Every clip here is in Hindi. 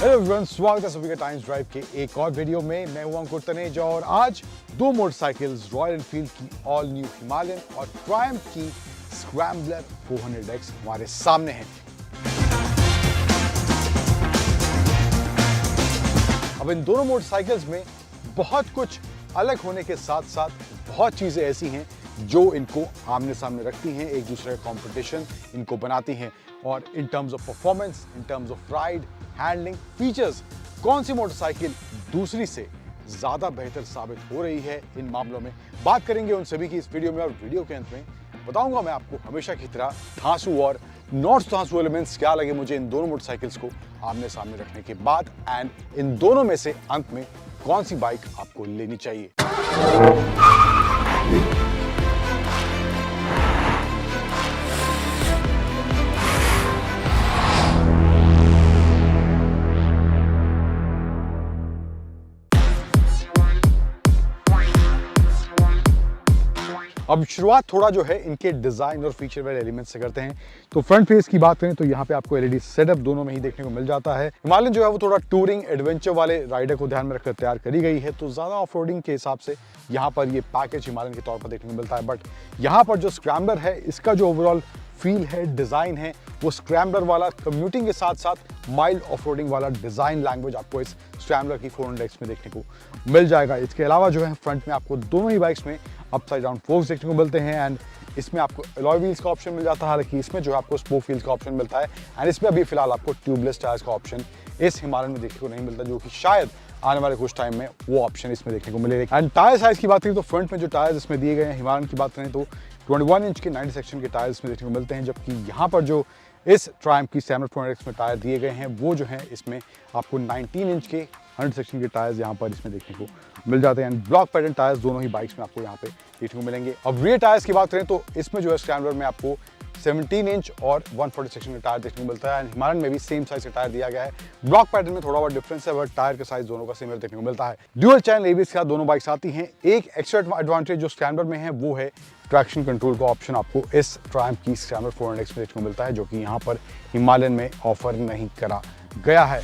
हेलो एवरीवन, स्वागत है सभी का टाइम्स ड्राइव के एक और वीडियो में। मैं हूं अंकुर तनेजा और आज दो मोटरसाइकिल्स रॉयल एनफील्ड की ऑल न्यू हिमालयन और ट्रायम्फ की स्क्रैम्बलर 400X हमारे सामने हैं। अब इन दोनों मोटरसाइकिल्स में बहुत कुछ अलग होने के साथ साथ बहुत चीजें ऐसी हैं जो इनको आमने सामने रखती हैं, एक दूसरे का कंपटीशन इनको बनाती हैं। और in terms of performance, in terms of ride, handling, features, कौन सी मोटरसाइकिल दूसरी से ज्यादा बेहतर साबित हो रही है, इन मामलों में बात करेंगे उन सभी की इस वीडियो में। और वीडियो के अंत में बताऊंगा मैं आपको हमेशा की तरह धांसू और नॉट धांसू एलिमेंट्स क्या लगे मुझे इन दोनों मोटरसाइकिल्स को आमने सामने रखने के बाद, एंड इन दोनों में से अंत में कौन सी बाइक आपको लेनी चाहिए। अब शुरुआत थोड़ा जो है इनके डिजाइन और फीचर वाले एलिमेंट से करते हैं। तो फ्रंट फेस की बात करें तो यहाँ पे आपको एलईडी सेटअप दोनों में ही देखने को मिल जाता है। हिमालयन जो है वो थोड़ा टूरिंग एडवेंचर वाले राइडर को ध्यान में रखकर तैयार करी गई है, तो ज्यादा ऑफ-रोडिंग के हिसाब से यहाँ पर ये पैकेज हिमालयन के तौर पर देखने को मिलता है। बट यहाँ पर जो स्क्रैम्बलर है इसका जो ओवरऑल फील है, डिजाइन है, वो स्क्रैम्बलर वाला कम्यूटिंग के साथ साथ माइल्ड ऑफ-रोडिंग वाला डिजाइन लैंग्वेज आपको इस स्क्रैम्बलर की 400X में देखने को मिल जाएगा। इसके अलावा जो है फ्रंट में आपको दोनों ही बाइक्स में अपसाइड डाउन फोर्क्स देखने को मिलते हैं एंड इसमें आपको अलॉय व्हील्स का ऑप्शन मिल जाता है। हालांकि इसमें जो है आपको स्पोक व्हील्स का ऑप्शन मिलता है एंड इसमें अभी फिलहाल आपको ट्यूबलेस टायर्स का ऑप्शन इस हिमालयन में देखने को नहीं मिलता, जो कि शायद आने वाले कुछ टाइम में वो ऑप्शन इसमें देखने को मिलेगा। एंड टायर साइज की बात करें तो फ्रंट में जो टायर्स इसमें दिए गए हैं हिमालयन की बात करें तो 21 इंच के 90 सेक्शन के टायर्स इसमें देखने को मिलते हैं, जबकि यहाँ पर जो इस ट्रायम्फ की 400X में टायर दिए गए हैं वो जो है इसमें आपको 19 इंच के 100 सेक्शन के टायर्स यहाँ पर इसमें देखने को मिल जाते हैं। ब्लॉक पैटर्न टायर्स दोनों ही बाइक्स में आपको यहाँ पे देखने को मिलेंगे। अब रियर टायर्स की बात करें तो इसमें जो है स्क्रैम्बलर में आपको 17 इंच और 140 सेक्शन का टायर देखने को मिलता है एंड हिमालयन में भी सेम साइज का टायर दिया गया है। ब्लॉक पैटर्न में थोड़ा बहुत डिफरेंस है बट टायर का साइज दोनों का सिमिलर देखने को मिलता है। ड्यूअल चैनल एबीएस के साथ दोनों बाइक्स आती हैं। एक एक्स्ट्रा एडवांटेज जो स्क्रैम्बलर में है वो है ट्रैक्शन कंट्रोल का ऑप्शन आपको इस ट्रायम्फ की स्क्रैम्बलर 400X में देखने को मिलता है, जो कि यहाँ पर हिमालयन में ऑफर नहीं करा गया है।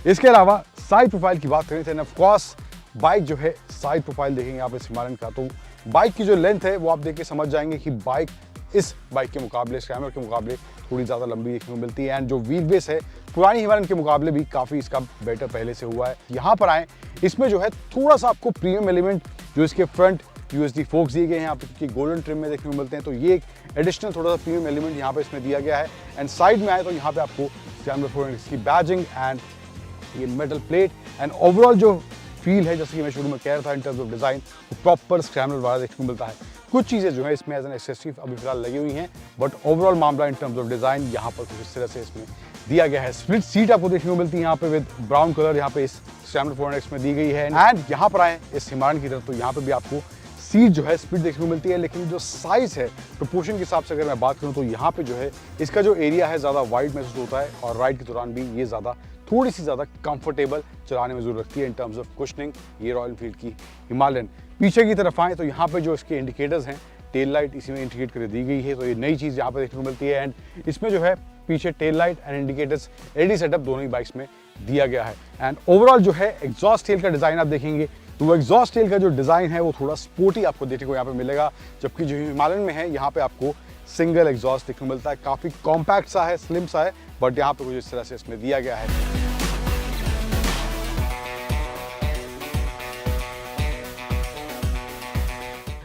इसके अलावा साइड प्रोफाइल की बात करें तो ऑफ कोर्स बाइक जो है साइड प्रोफाइल देखेंगे आप इस हिमालयन का तो बाइक की जो लेंथ है वो आप देख के समझ जाएंगे कि बाइक इस बाइक के मुकाबले, स्क्रैम्बलर के मुकाबले थोड़ी ज़्यादा लंबी देखने को मिलती है एंड जो व्हील बेस है पुरानी हिमालयन के मुकाबले भी काफ़ी इसका बेटर पहले से हुआ है। यहाँ पर आए इसमें जो है थोड़ा सा आपको प्रीमियम एलिमेंट जो इसके फ्रंट यूएसडी फोक्स दिए गए हैं आपको गोल्डन ट्रिम में देखने को मिलते हैं, तो ये एक एडिशनल थोड़ा सा प्रीमियम एलिमेंट यहाँ पर इसमें दिया गया है। एंड साइड में आए तो यहाँ पे आपको स्क्रैम्बलर 400X की बैजिंग एंड ये मेटल प्लेट एंड ओवरऑल जो फील है, जैसे कि मैं शुरू में कह रहा था इन टर्म्स ऑफ डिजाइन, वो प्रॉपर स्क्रैम्बलर वाला देखने को मिलता है। कुछ चीज़ें जो है इसमें एज एन एक्सेसरी अभी फिलहाल लगी हुई हैं बट ओवरऑल मामला इन टर्म्स ऑफ डिजाइन यहाँ पर कुछ इस तरह से इसमें दिया गया है। स्प्लिट सीट आपको देखने को मिलती है यहाँ पे विद ब्राउन कलर, यहाँ पे इस स्क्रैम्बलर 400X में दी गई है। एंड यहाँ पर आए इस हिमालयन की तरफ तो यहाँ पे भी आपको सीट जो है स्प्लिट देखने को मिलती है, लेकिन जो साइज है प्रोपोर्शन के हिसाब से अगर मैं बात करूँ तो यहाँ पे जो है इसका जो एरिया है ज़्यादा वाइड महसूस होता है और राइड के दौरान भी ये थोड़ी सी ज़्यादा कंफर्टेबल चलाने में जरूर रखती है इन टर्म्स ऑफ कुशनिंग ये रॉयल एनफील्ड की हिमालयन। पीछे की तरफ आए तो यहाँ पे जो इसके इंडिकेटर्स हैं, टेल लाइट इसी में इंडिकेट कर दी गई है, तो ये नई चीज़ यहाँ पे देखने को मिलती है। एंड इसमें जो है पीछे tail light and indicators LED setup दोनों ही बाइक्स में दिया गया है। एंड ओवरऑल जो है एग्जॉस्ट टेल का डिज़ाइन आप देखेंगे तो वो एग्जॉस्ट टेल का जो डिज़ाइन है वो थोड़ा स्पोर्टी आपको देखने को यहाँ पे मिलेगा, जबकि जो हिमालयन में है यहाँ पे आपको सिंगल एग्जॉस्ट देखने को मिलता है। काफ़ी कॉम्पैक्ट सा है, स्लिम सा है, बट यहाँ पे कुछ इस तरह से इसमें दिया गया है।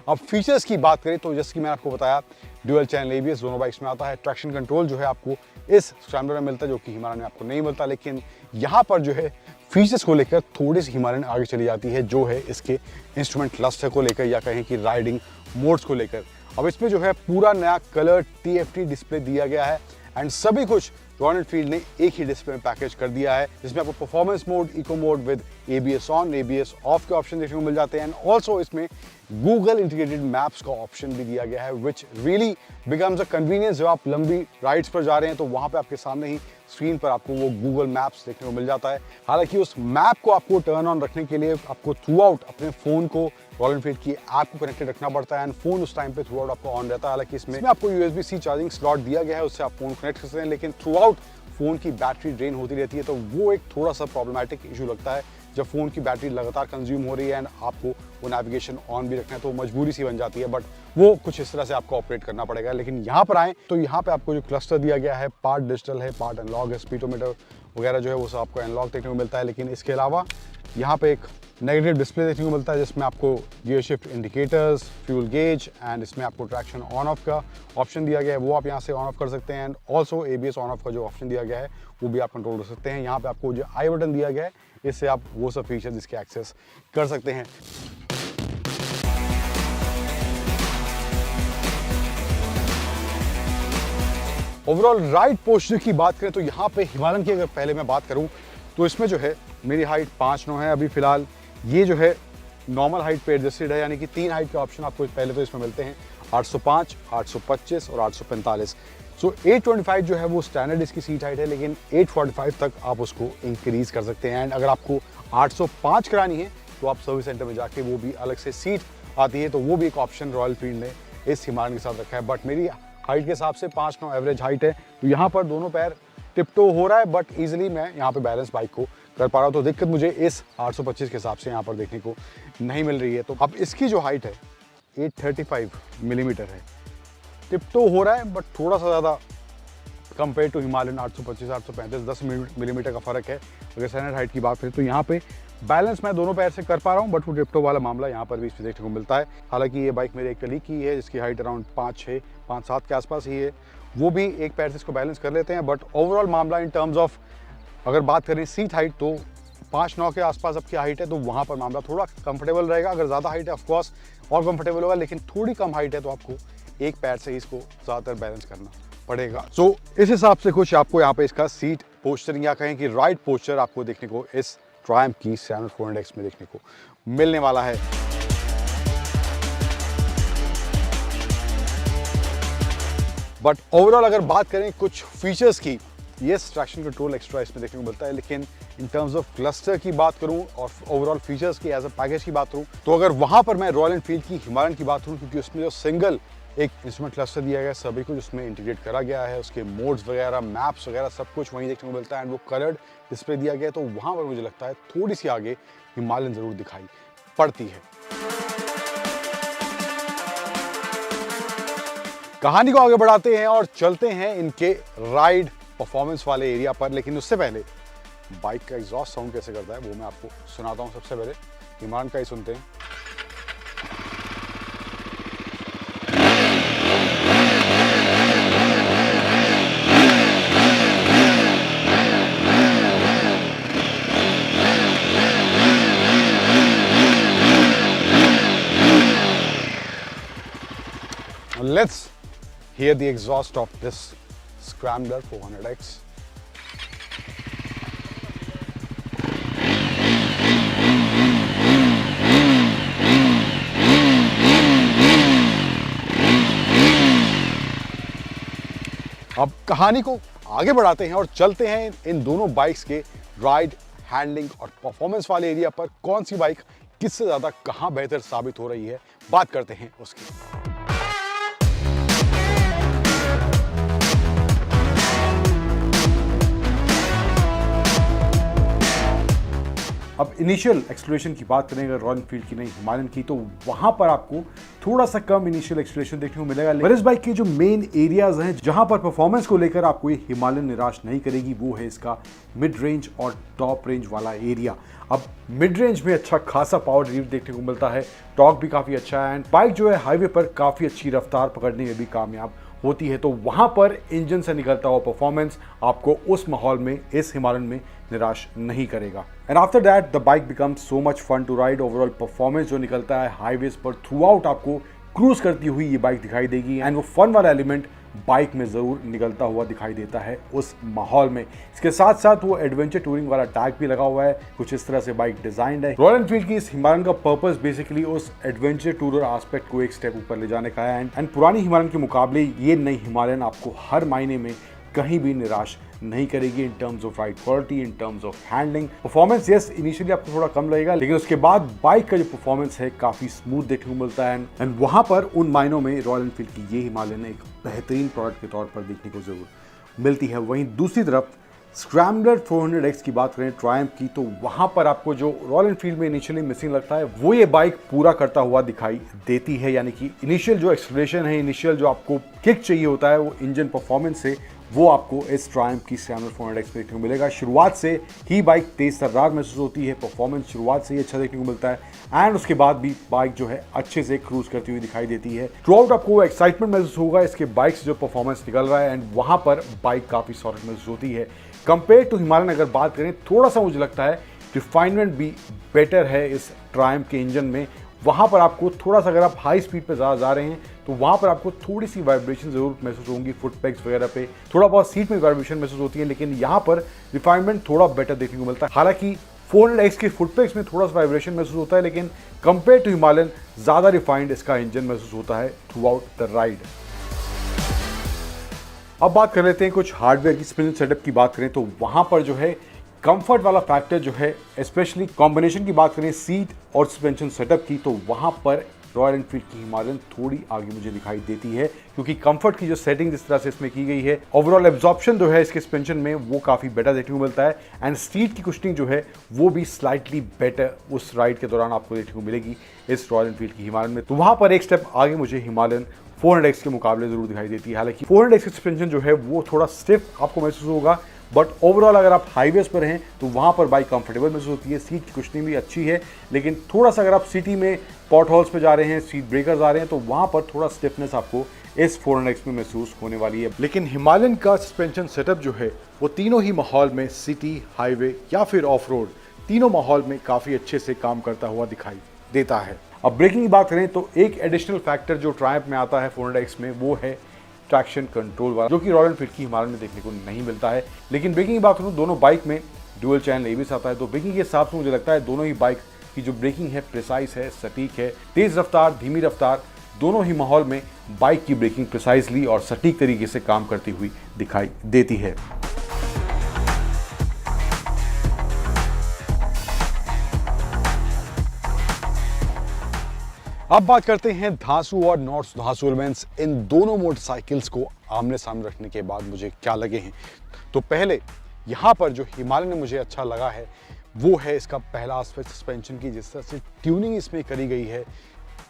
अब फीचर्स की बात करें तो जैसे कि मैंने आपको बताया ड्यूअल चैनल एबीएस दोनों बाइक्स में आता है। ट्रैक्शन कंट्रोल जो है आपको इस स्क्रैम्बलर में मिलता है, जो कि हिमालयन में आपको नहीं मिलता, लेकिन यहाँ पर जो है फीचर्स को लेकर थोड़ी सी हिमालयन आगे चली जाती है, जो है इसके इंस्ट्रूमेंट क्लस्टर को लेकर या कहें कि राइडिंग मोड्स को लेकर। अब इसमें जो है पूरा नया कलर TFT डिस्प्ले दिया गया है एंड सभी कुछ रॉयल एनफील्ड ने एक ही डिस्प्ले में पैकेज कर दिया है, जिसमें आपको performance mode, eco mode with ABS on, ABS off के ऑप्शन देखने को मिल जाते हैं। एंड ऑल्सो इसमें गूगल इंटीग्रेटेड मैप्स का ऑप्शन भी दिया गया है, which really becomes a convenience. जब आप लंबी राइड्स पर जा रहे हैं तो वहाँ पे आपके सामने ही स्क्रीन पर आपको वो गूगल मैप्स देखने को मिल जाता है। हालांकि उस मैप को आपको टर्न ऑन रखने के लिए आपको थ्रू आउट अपने फ़ोन को रॉयल एनफील्ड की ऐप को कनेक्टेड रखना पड़ता है एंड फोन उस टाइम पे थ्रू आउट आपको ऑन रहता है। हालांकि इसमें आपको USB-C चार्जिंग स्लॉट दिया गया है, उससे आप फोन कनेक्ट कर सकते हैं, लेकिन थ्रू आउट फ़ोन की बैटरी ड्रेन होती रहती है, तो वो एक थोड़ा सा प्रॉब्लमैटिक इशू लगता है जब फ़ोन की बैटरी लगातार कंज्यूम हो रही है एंड आपको वो नेविगेशन ऑन भी रखना है, तो मजबूरी सी बन जाती है। बट वो कुछ इस तरह से आपको ऑपरेट करना पड़ेगा। लेकिन यहाँ पर आए तो यहाँ पे आपको जो क्लस्टर दिया गया है, पार्ट डिजिटल है, पार्ट एनालॉग है, स्पीडोमीटर वगैरह जो है वो सब आपको एनालॉग देखने को मिलता है। लेकिन इसके अलावा यहाँ पे एक नेगेटिव डिस्प्ले देखने को मिलता है जिसमें आपको gear shift indicators, fuel gauge and इसमें आपको ट्रैक्शन ऑन ऑफ का ऑप्शन दिया गया है, वो आप यहाँ से ऑन ऑफ कर सकते हैं। And also ABS on off का जो ऑप्शन दिया गया है वो भी आप कंट्रोल कर सकते हैं। यहाँ पे आपको जो आई बटन दिया गया है, इससे आप वो सब फीचर्स इसके एक्सेस कर सकते हैं। ओवरऑल राइड पोस्चर की बात करें तो यहाँ पे हिमालयन की अगर पहले मैं बात करूँ तो इसमें जो है मेरी हाइट 5'9" है अभी फिलहाल। ये जो है नॉर्मल हाइट पे एडजस्टेड है, यानी कि 3 हाइट के ऑप्शन आपको पहले तो इसमें मिलते हैं, 805, 825 और 845। सो 825 जो है वो स्टैंडर्ड इसकी सीट हाइट है, लेकिन 845 तक आप उसको इंक्रीज कर सकते हैं। एंड अगर आपको 805 करानी है तो आप सर्विस सेंटर में जाके वो भी अलग से सीट आती है, तो वो भी एक ऑप्शन रॉयल एनफील्ड ने इस हिमालयन के साथ रखा है। बट मेरी हाइट के हिसाब से 5'9" एवरेज हाइट है, तो यहाँ पर दोनों पैर टिपटो हो रहा है, बट ईजिली मैं यहाँ पे बैलेंस बाइक को कर पा रहा हूँ। तो दिक्कत मुझे इस 825 के हिसाब से यहाँ पर देखने को नहीं मिल रही है। तो अब इसकी जो हाइट है 835 मिलीमीटर है, टिपटो हो रहा है बट थोड़ा सा ज़्यादा कंपेयर टू हिमालयन 825, 835, 10 मिलीमीटर का फ़र्क है। अगर स्टैंडर्ड हाइट की बात करें तो यहाँ पे बैलेंस मैं दोनों पैर से कर पा रहा हूँ, बट वो टिपटो वाला मामला यहाँ पर भी इसमें देखने को मिलता है। हालांकि ये बाइक मेरे एक कलीग की है जिसकी हाइट अराउंड 5'6", 5'7" के आसपास ही है, वो भी एक पैर से इसको बैलेंस कर लेते हैं। बट ओवरऑल मामला इन टर्म्स ऑफ अगर बात करें सीट हाइट तो 5'9" के आसपास आपकी हाइट है, तो वहाँ पर मामला थोड़ा कंफर्टेबल रहेगा। अगर ज़्यादा हाइट है ऑफकोर्स और कंफर्टेबल होगा, लेकिन थोड़ी कम हाइट है तो आपको एक पैर से ही इसको ज़्यादातर बैलेंस करना पड़ेगा। सो इस हिसाब से कुछ आपको यहाँ पे इसका सीट पोस्चरिंग या कहें कि राइड पोस्चर आपको देखने को इस ट्रायम्फ की 700X में देखने को मिलने वाला है। बट ओवरऑल अगर बात करें कुछ फीचर्स की, यस ट्रैक्शन कंट्रोल एक्स्ट्रा इसमें देखने को मिलता है, लेकिन इन टर्म्स ऑफ क्लस्टर की बात करूं और ओवरऑल फीचर्स की एज अ पैकेज की बात करूं तो अगर वहां पर मैं रॉयल एनफील्ड की हिमालयन की बात करूं, क्योंकि उसमें जो सिंगल एक इंस्ट्रूमेंट क्लस्टर दिया गया है सभी को जिसमें इंटीग्रेट करा गया है, उसके मोड्स वगैरह, मैप्स वगैरह सब कुछ वहीं देखने को मिलता है एंड वो कलर्ड डिस्प्ले दिया गया है, तो वहां पर मुझे लगता है थोड़ी सी आगे हिमालयन जरूर दिखाई पड़ती है। कहानी को आगे बढ़ाते हैं और चलते हैं इनके राइड परफॉर्मेंस वाले एरिया पर, लेकिन उससे पहले बाइक का एग्जॉस्ट साउंड कैसे करता है वो मैं आपको सुनाता हूं। सबसे पहले हिमालयन का ही सुनते हैं। Let's hear the exhaust of this Scrambler 400X. अब कहानी को आगे बढ़ाते हैं और चलते हैं इन दोनों बाइक्स के राइड, हैंडलिंग और परफॉर्मेंस वाले एरिया पर कौन सी बाइक किससे ज़्यादा कहाँ बेहतर साबित हो रही है, बात करते हैं उसकी। अब इनिशियल एक्सलेरेशन की बात करें अगर रॉयल एनफील्ड की नहीं हिमालयन की, तो वहां पर आपको थोड़ा सा कम इनिशियल एक्सलेरेशन देखने को मिलेगा। लेकिन इस बाइक के जो मेन एरियाज हैं जहां पर परफॉर्मेंस को लेकर आपको ये हिमालयन निराश नहीं करेगी, वो है इसका मिड रेंज और टॉप रेंज वाला एरिया। अब मिड रेंज में अच्छा खासा पावर डिलीवरी देखने को मिलता है, टॉर्क भी काफ़ी अच्छा है एंड बाइक जो है हाईवे पर काफ़ी अच्छी रफ्तार पकड़ने में भी कामयाब होती है, तो वहाँ पर इंजन से निकलता हुआ परफॉर्मेंस आपको उस माहौल में इस हिमालयन में निराश नहीं करेगा। And after that the bike becomes so much fun to ride. Overall performance जो निकलता है हाईवेज पर थ्रू आउट आपको क्रूज करती हुई ये बाइक दिखाई देगी एंड वो फन वाला एलिमेंट बाइक में ज़रूर निकलता हुआ दिखाई देता है उस माहौल में। इसके साथ साथ वो एडवेंचर टूरिंग वाला टैग भी लगा हुआ है, कुछ इस तरह से बाइक डिजाइंड है। रॉयल एनफील्ड की इस हिमालयन का पर्पस बेसिकली उस एडवेंचर टूरर एस्पेक्ट को एक स्टेप ऊपर ले जाने का है एंड पुरानी हिमालयन के मुकाबले ये नई हिमालयन आपको हर मायने में कहीं भी निराश नहीं करेगी in terms of ride quality, in terms of handling. Performance yes initially आपको थोड़ा कम लगेगा, लेकिन उसके बाद बाइक का जो परफॉर्मेंस है काफी स्मूथ देखने को मिलता है एंड वहां पर उन मायनों में रॉयल एनफील्ड की ये हिमालयन एक बेहतरीन प्रोडक्ट के तौर पर देखने को जरूर मिलती है। वहीं दूसरी तरफ स्क्रैम्बलर 400X की बात करें ट्रायम्फ की, तो वहां पर आपको जो रॉयल एनफील्ड में इनिशियली मिसिंग लगता है वो ये बाइक पूरा करता हुआ दिखाई देती है। यानी कि इनिशियल जो एक्सेलरेशन है, इनिशियल जो आपको किक चाहिए होता है वो इंजन परफॉर्मेंस से वो आपको इस ट्रायम्फ की स्क्रैम्बलर 400X में देखने को मिलेगा। शुरुआत से ही बाइक तेज तर्रार महसूस होती है, परफॉर्मेंस शुरुआत से ही अच्छा देखने को मिलता है एंड उसके बाद भी बाइक जो है अच्छे से क्रूज करती हुई दिखाई देती है। थ्रू आउट आपको एक्साइटमेंट महसूस होगा इसके बाइक से जो परफॉर्मेंस निकल रहा है एंड वहां पर बाइक काफी सॉलिड महसूस होती है। कंपेयर टू हिमालयन अगर बात करें, थोड़ा सा मुझे लगता है रिफाइनमेंट भी बेटर है इस ट्रायम्फ के इंजन में। वहां पर आपको थोड़ा सा, अगर आप हाई स्पीड पे ज़्यादा जा रहे हैं तो वहां पर आपको थोड़ी सी वाइब्रेशन जरूर महसूस होंगी, फुट पेग्स वगैरह पे थोड़ा बहुत सीट में वाइब्रेशन महसूस होती है, लेकिन यहाँ पर रिफाइनमेंट थोड़ा बेटर देखने को मिलता है। हालांकि 400X के फुट पेग्स में थोड़ा सा वाइब्रेशन महसूस होता है, लेकिन कंपेयर टू हिमालयन ज़्यादा रिफाइंड इसका इंजन महसूस होता है थ्रू आउट द राइड। अब बात कर लेते हैं कुछ हार्डवेयर की। सस्पेंशन सेटअप की बात करें तो वहां पर जो है कंफर्ट वाला फैक्टर जो है, स्पेशली कॉम्बिनेशन की बात करें सीट और सस्पेंशन सेटअप की, तो वहां पर रॉयल एनफील्ड की हिमालयन थोड़ी आगे मुझे दिखाई देती है, क्योंकि कंफर्ट की जो सेटिंग जिस तरह से इसमें की गई है, ओवरऑल एब्जॉर्प्शन जो है इसके सस्पेंशन में वो काफी बेटर देखने को मिलता है एंड सीट की कुशनिंग जो है वो भी स्लाइटली बेटर उस राइड के दौरान आपको देखने को मिलेगी इस रॉयल एनफील्ड की हिमालयन में। तो वहां पर एक स्टेप आगे मुझे हिमालयन 400X के मुकाबले जरूर दिखाई देती है। हालांकि 400X की सस्पेंशन जो है वो थोड़ा स्टिफ आपको महसूस होगा, बट ओवरऑल अगर आप हाईवेज पर हैं तो वहां पर बाइक कंफर्टेबल महसूस होती है। सीट की कुशनिंग भी अच्छी है, लेकिन थोड़ा सा अगर आप सिटी में पॉट होल्स पे जा रहे हैं, सीट ब्रेकर्स आ रहे हैं, तो वहां पर थोड़ा स्टिफनेस आपको इस 400X में महसूस होने वाली है। लेकिन हिमालयन का सस्पेंशन सेटअप जो है वो तीनों ही माहौल में, सिटी, हाईवे या फिर ऑफ रोड, तीनों माहौल में काफी अच्छे से काम करता हुआ दिखाई देता है। अब ब्रेकिंग की बात करें तो एक एडिशनल फैक्टर जो ट्रायम्फ में आता है 400X में वो है ट्रैक्शन कंट्रोल वाला, जो कि रॉयल एनफील्ड की हिमालयन में देखने को नहीं मिलता है। लेकिन ब्रेकिंग की बात करूं, दोनों बाइक में डुअल चैनल एबीएस आता है, तो ब्रेकिंग के हिसाब से मुझे लगता है दोनों ही बाइक की जो ब्रेकिंग है प्रिसाइज है, सटीक है। तेज रफ्तार, धीमी रफ्तार, दोनों ही माहौल में बाइक की ब्रेकिंग प्रिसाइजली और सटीक तरीके से काम करती हुई दिखाई देती है। अब बात करते हैं धांसू और नॉट धांसू एलिमेंट्स। इन दोनों मोटरसाइकिल्स को आमने सामने रखने के बाद मुझे क्या लगे हैं। तो पहले यहाँ पर जो हिमालयन में मुझे अच्छा लगा है वो है इसका पहला एस्पेक्ट सस्पेंशन की, जिस तरह से ट्यूनिंग इसमें करी गई है।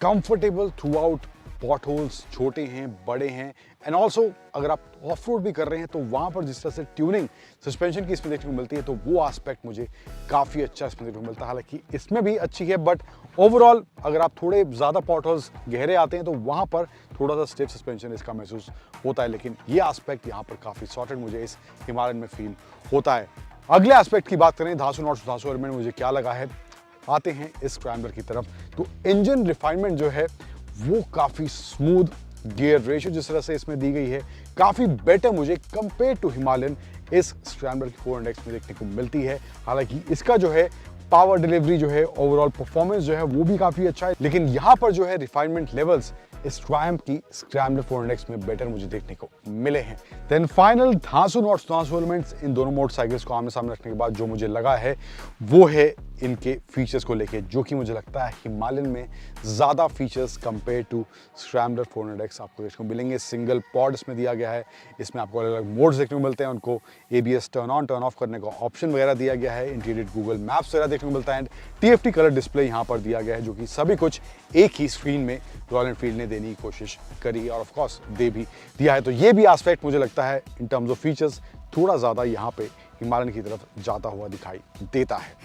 Comfortable through out, pot holes छोटे हैं, बड़े हैं एंड ऑल्सो अगर आप ऑफ रोड भी कर रहे हैं तो वहाँ पर जिस तरह से ट्यूनिंग सस्पेंशन की इसमें देखने को मिलती है, तो वो एस्पेक्ट मुझे काफ़ी अच्छा इसमें देखने को मिलता है। हालांकि इसमें भी अच्छी है, बट ओवरऑल अगर आप थोड़े ज़्यादा पॉट होल्स गहरे आते हैं तो वहाँ पर थोड़ा सा स्टिफ सस्पेंशन इसका महसूस होता है, लेकिन ये एस्पेक्ट यहाँ पर काफ़ी सॉर्टेड मुझे इस हिमालयन में फील होता है। अगले एस्पेक्ट की बात करें, धांसू नॉट धांसू एलिमेंट मुझे क्या लगा है, आते हैं इस स्क्रैम्बलर की तरफ। तो इंजन रिफाइनमेंट जो है वो काफ़ी स्मूथ, गियर रेशियो जिस तरह से इसमें दी गई है काफ़ी बेटर मुझे कंपेयर टू हिमालयन इस स्क्रैम्बलर की 400X में देखने को मिलती है। हालांकि इसका जो है पावर डिलीवरी जो है, ओवरऑल परफॉर्मेंस जो है वो भी काफ़ी अच्छा है, लेकिन यहाँ पर जो है रिफाइनमेंट लेवल्स इस ट्रायम्फ की स्क्रैम्बलर 400X में बेटर मुझे देखने को मिले हैं। देन फाइनल धांसू नॉट धांसू एलिमेंट्स, इन दोनों मोटरसाइकिल्स को आमने सामने रखने के बाद जो मुझे लगा है वो है इनके फीचर्स को लेके, जो कि मुझे लगता है हिमालयन में ज़्यादा features compare to scrambler 400X आपको देखने को मिलेंगे। सिंगल पॉड इसमें दिया गया है, इसमें आपको अलग अलग मोड्स देखने को मिलते हैं, उनको ABS turn on turn off करने का ऑप्शन वगैरह दिया गया है, इंटीग्रेटेड गूगल मैप्स वगैरह देखने को मिलता है एंड TFT कलर डिस्प्ले यहाँ पर दिया गया है, जो कि सभी कुछ एक ही स्क्रीन में रॉयल एनफील्ड ने देने की कोशिश करी और ऑफ कोर्स दे भी दिया है। तो ये भी एस्पेक्ट मुझे लगता है इन टर्म्स ऑफ फीचर्स थोड़ा ज़्यादा यहाँ पे हिमालयन की तरफ जाता हुआ दिखाई देता है।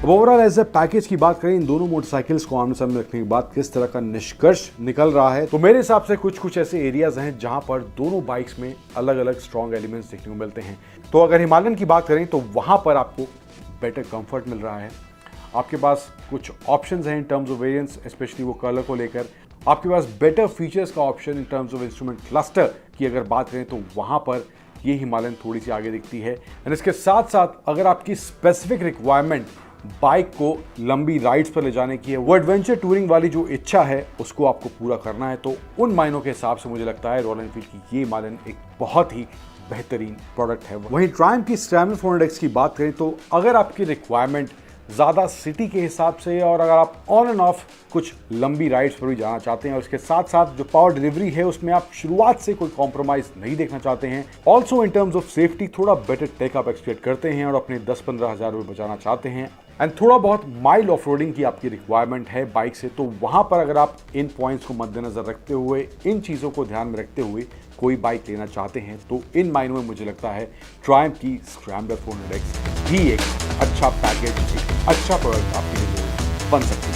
ओवरऑल एज ए पैकेज की बात करें, इन दोनों मोटरसाइकिल्स को आमने सामने रखने के बाद किस तरह का निष्कर्ष निकल रहा है, तो मेरे हिसाब से कुछ ऐसे एरियाज हैं जहां पर दोनों बाइक्स में अलग अलग स्ट्रॉन्ग एलिमेंट्स देखने को मिलते हैं। तो अगर हिमालयन की बात करें तो वहां पर आपको बेटर कंफर्ट मिल रहा है, आपके पास कुछ ऑप्शंस हैं in terms of variants, specially वो कलर को लेकर, आपके पास बेटर फीचर्स का option in terms of instrument cluster की अगर बात करें तो वहां पर ये हिमालयन थोड़ी सी आगे दिखती है। एंड इसके साथ साथ अगर आपकी स्पेसिफिक रिक्वायरमेंट बाइक को लंबी राइड्स पर ले जाने की है, वो एडवेंचर टूरिंग वाली जो इच्छा है उसको आपको पूरा करना है, तो उन मायनों के हिसाब से मुझे लगता है रॉयल एनफील्ड की ये हिमालयन एक बहुत ही बेहतरीन प्रोडक्ट है। वहीं ट्रायम्फ की स्क्रैम्बलर 400X की बात करें तो अगर आपकी रिक्वायरमेंट ज़्यादा सिटी के हिसाब से और अगर आप ऑन एंड ऑफ कुछ लंबी राइड्स पर भी जाना चाहते हैं और उसके साथ साथ जो पावर डिलीवरी है उसमें आप शुरुआत से कोई कॉम्प्रोमाइज़ नहीं देखना चाहते हैं, also in terms of safety थोड़ा बेटर टेक आप एक्सपेक्ट करते हैं और अपने 10-15 हज़ार रुपये बचाना चाहते हैं एंड थोड़ा बहुत माइल्ड ऑफ रोडिंग की आपकी रिक्वायरमेंट है बाइक से, तो वहाँ पर अगर आप इन पॉइंट्स को मद्देनजर रखते हुए, इन चीज़ों को ध्यान में रखते हुए कोई बाइक लेना चाहते हैं तो इन मायनों में मुझे लगता है ट्रायम्फ की स्क्रैम्बलर 400X ही एक अच्छा पैकेज, एक अच्छा प्रोडक्ट आपके लिए बन सकती है।